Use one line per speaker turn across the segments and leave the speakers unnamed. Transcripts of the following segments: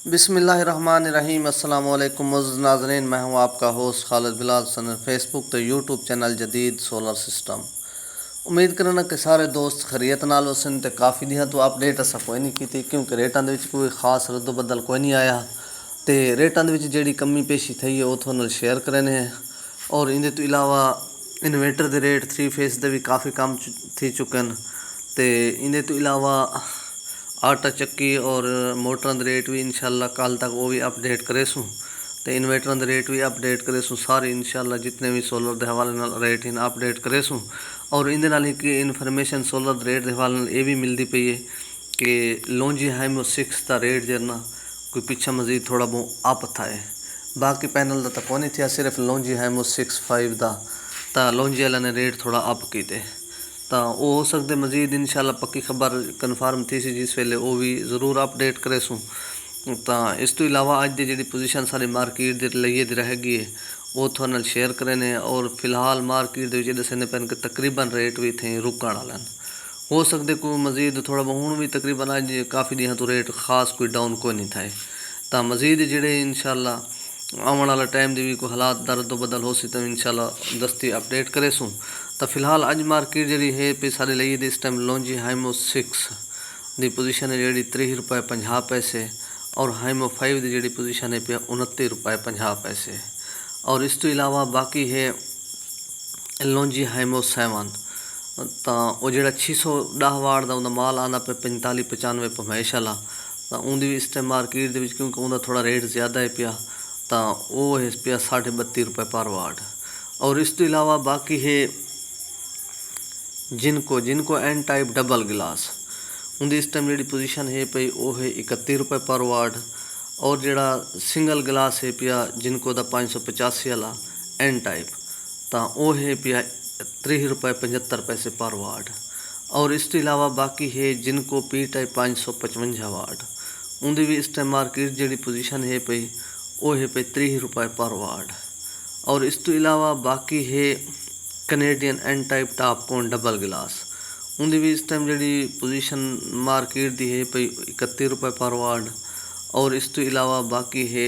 बिस्मिल्लाहिर्रहमानिर्रहीम। अस्सलाम वालेकुम मुअज़्ज़िज़ नाज़रीन, मैं हूँ आपका होस्ट खालिद बिलाल सन, फेसबुक तो यूट्यूब चैनल जदीद सोलर सिस्टम। उम्मीद करना कि सारे दोस्त खैरियत नाल होसन। तो काफ़ी दिन तो अपडेट असा कोई नहीं की, क्योंकि रेटां दे विच कोई खास रद्दो बदल कोई नहीं आया। तो रेटां दे विच जिहड़ी कमी पेशी थी है वो थोड़े नाल शेयर करने हैं। और इहदे तो इलावा इन्वेटर के रेट 3 फेस के भी काफ़ी कम थी चुके हैं। तो इहदे तो इलावा आटा चक्की और मोटर के रेट भी इंशाल्लाह कल तक वो भी अपडेट करेसूँ। तो इन्वेटर के रेट भी अपडेट करेसूँ। सारे इंशाल्लाह जितने भी सोलर के हवाले नाल रेट इन अपडेट करेसूँ। और इहदे नाल एक इन्फॉर्मेशन सोलर रेट के हवाले नाल ये भी मिलती पई है कि लॉन्जी हाइमो 6 का रेट जो ना कोई पिछा मजीद थोड़ा बहुत अप था है। बाकी पैनल का तो कोई नहीं था, सिर्फ लॉन्जी हाइमो 6.5 का तो लॉन्जी वाले ने रेट थोड़ा अप किए। तो वो हो सकते मजीद इंशाल्लाह पक्की खबर कन्फर्म थी सी जिस वेले वो भी जरूर अपडेट करेसूँ। तो इस तो इलावा अज की जी पोजीशन सारी मार्केट के लिए रह गई है वो थोड़े नाल शेयर करें। और फिलहाल मार्केट के दसने पैन कि तकरीबन रेट भी थे रुकण वाले हो सकते कोई मजीद थोड़ा हूँ भी तकरीबन अज काफ़ी दिन तो रेट खास कोई डाउन कोई नहीं थे। तो मजीद जोड़े इंशाल्लाह आने वाला टाइम भी कोई हालात दर्द बदल हो सी तो इंशाल्लाह दस्ती अपडेट करेसूँ। तो फिलहाल अज मार्केट जी है पे सारे लिए इस टाइम लॉन्जी हाइमो 6 की पोजीशन है जी 30 रुपये 50 पैसे और हाइमो 5 की जी पोजीशन है पे 29 रुपये 50 पैसे। और इस तो इलावा बाकी है लॉन्जी हाइमो 7 तो वो जो 610 वाट का माल आना पे 45-95 पमैश वाला। तो उनकी भी इस टाइम मार्केट के क्योंकि उनका थोड़ा रेट ज़्यादा है पिया तो वो है पिया 32.5 रुपये पर वाट। और इस तो इलावा बाकी है जिनको एन टाइप डबल गिलास उनकी इस टाइम जी पोजीशन है पई वो है 31 रुपये पर वाट। और जोड़ा सिंगल गिलास है पिया जिनको 585 वाला एन टाइप तो वो है पिया 30 रुपये 75 पैसे पर वाट। और इस तो इलावा बाकी है जिनको पी टाइप 555 वाट उनकी भी इस टाइम मार्केट जी पोजीशन है पई वो है पे 30 रुपये पर वाट। और इस तो इलावा बाकी है कनेडियन एन टाइप टॉप कौन डबल गिलास उनकी भी इस टाइम जी पोजीशन मार्केट की है पई 31 रुपये पर वाट। और इस तो इलावा बाकी है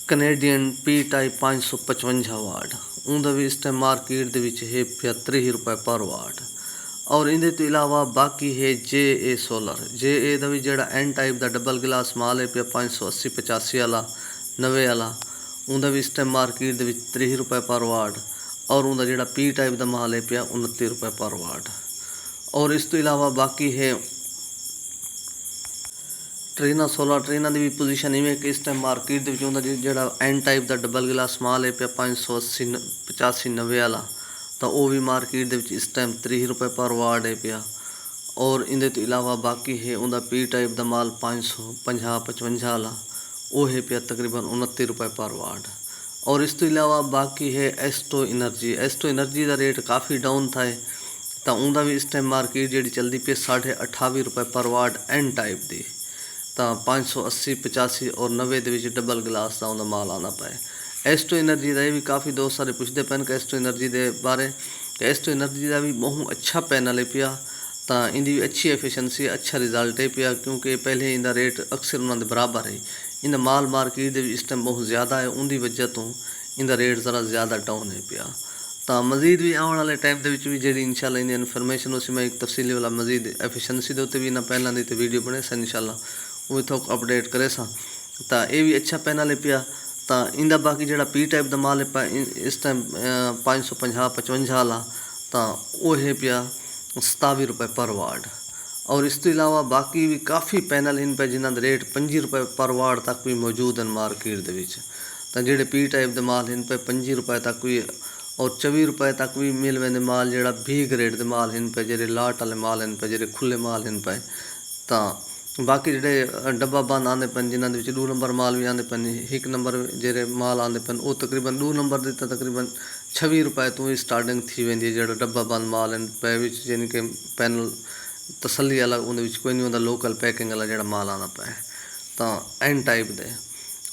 कनेडियन पी टाइप 555 वाट उनका भी इस टाइम मार्केट के है 30 रुपये पर वाट। और इहदे तो इलावा बाकी है JA सोलर JA का भी जोड़ा एन टाइप का डबल गिलास माल है पे 580-85 वाला 90 वाला उनका भी इस टाइम मार्केट के 30 रुपये पर वाट। और उनका जोड़ा पी टाइप का माल है पे 29 रुपये पर वाट। और इस तो इलावा बाकी है ट्रीना सोलर ट्रीना की भी पोजीशन इवें कि इस टाइम मार्केट के जोड़ा एन टाइप का डबल गिलास माल है पे 580-85-90 वाला तो वो भी मार्केट के इस टाइम 30 रुपये पर वाट है पिया। और इनके तो इलावा बाकी है उनका पी टाइप का माल 550-55 वाला वो है पिया तकरीबन 29 रुपये पर वाट। और इस तो इलावा बाकी है एस्टो एनर्जी का रेट काफ़ी डाउन था तो उनका भी इस टाइम मार्केट जी चलती पे 28.5 रुपये पर वाट एन टाइप की तो 580-85 और 90 के डबल गिलास का उनका माल आना पाए। एस्टो एनर्जी का भी काफ़ी दोस्त सारे पूछते पैन कि एस्टो एनर्जी के बारे कि एस्टो एनर्जी का भी बहुत अच्छा पैनल है पिया तो इनकी भी अच्छी एफिशिएंसी अच्छा रिजल्ट है पिया क्योंकि पहले इनका रेट अक्सर उन्होंने बराबर है। इन माल मार्केट इस टाइम बहुत ज़्यादा है उनकी वजह तो इनका रेट ज़रा ज़्यादा डाउन है पिया। तो मजीद भी आने वाले टाइम के भी जी इंशाल्लाह इन इन्फॉर्मेशन उस मैं एक तफसीली वाला मजीद एफिशिएंसी के उत्ते भी इन्हें पैनलों की वीडियो बने सन इंशाल्लाह वो भी थोड़ा अपडेट करे सा। तो ये भी अच्छा पैनल है पिया तो इनका बाकी जोड़ा पी टाइप का माल है इस टाइम 550-55 वाला तो वो है पिया 27 रुपये पर वाट। और इस तो इलावा बाकी भी काफ़ी पैनल इन पे जिन्होंने रेट 5 रुपये पर वाट तक भी मौजूद हैं मार्केट के तो जोड़े पी टाइप के माल इन पे 5 रुपये तक भी और 24 रुपये तक भी मिल वेंदे माल जोड़ा बी ग्रेड के माल इन पे जो लाट वाले माल इन पे जो खुले माल इन पे। तो बाकी जोड़े डब्बा बंद आते पन जिन्होंने 2 नंबर माल भी आते पन 1 नंबर जो माल आते पन वो तकरीबन 2 नंबर के तो तकरीबन 26 रुपये तो ही स्टार्टिंग थी वेंदी है जो डब्बा बंद माल इन पे यानी कि पैनल तसली वाला उन्हें कोई नहीं होता लोकल पैकिंग वाला जो माल आना पाए तो एन टाइप दे।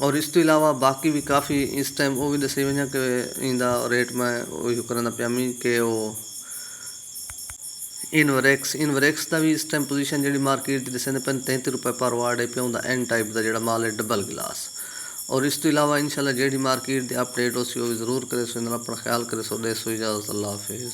और इस तो इलावा बाकी भी काफ़ी इस टाइम वो भी दसी वजह कि इंदा रेट मैं वही करना पिया मी कि वो ਇਨਵਰੈਕਸ ਦਾ ਵੀ ਇਸ ਟਾਈਮ ਪੋਜੀਸ਼ਨ ਜਿਹੜੀ ਮਾਰਕੀਟ ਦੀ ਦੱਸਦੇ ਪਏ 33 ਰੁਪਏ ਪਰ ਵਾਟ ਪਿਆ ਹੁੰਦਾ ਐਨ ਟਾਈਪ ਦਾ ਜਿਹੜਾ ਮਾਲ ਹੈ ਡਬਲ ਗਲਾਸ। ਔਰ ਇਸ ਤੋਂ ਇਲਾਵਾ ਇਨਸ਼ਾਅੱਲਾ ਜਿਹੜੀ ਮਾਰਕੀਟ ਦੀ ਅਪਡੇਟ ਹੋ ਸੀ ਉਹ ਵੀ ਜ਼ਰੂਰ ਕਰੇ ਸੋ, ਇਹਨਾਂ ਆਪਣਾ ਖਿਆਲ ਕਰੇ ਸੋ। ਦੇ ਸੋ ਇਜਾਜ਼ਤ, ਅੱਲਾ ਹਾਫਿਜ਼।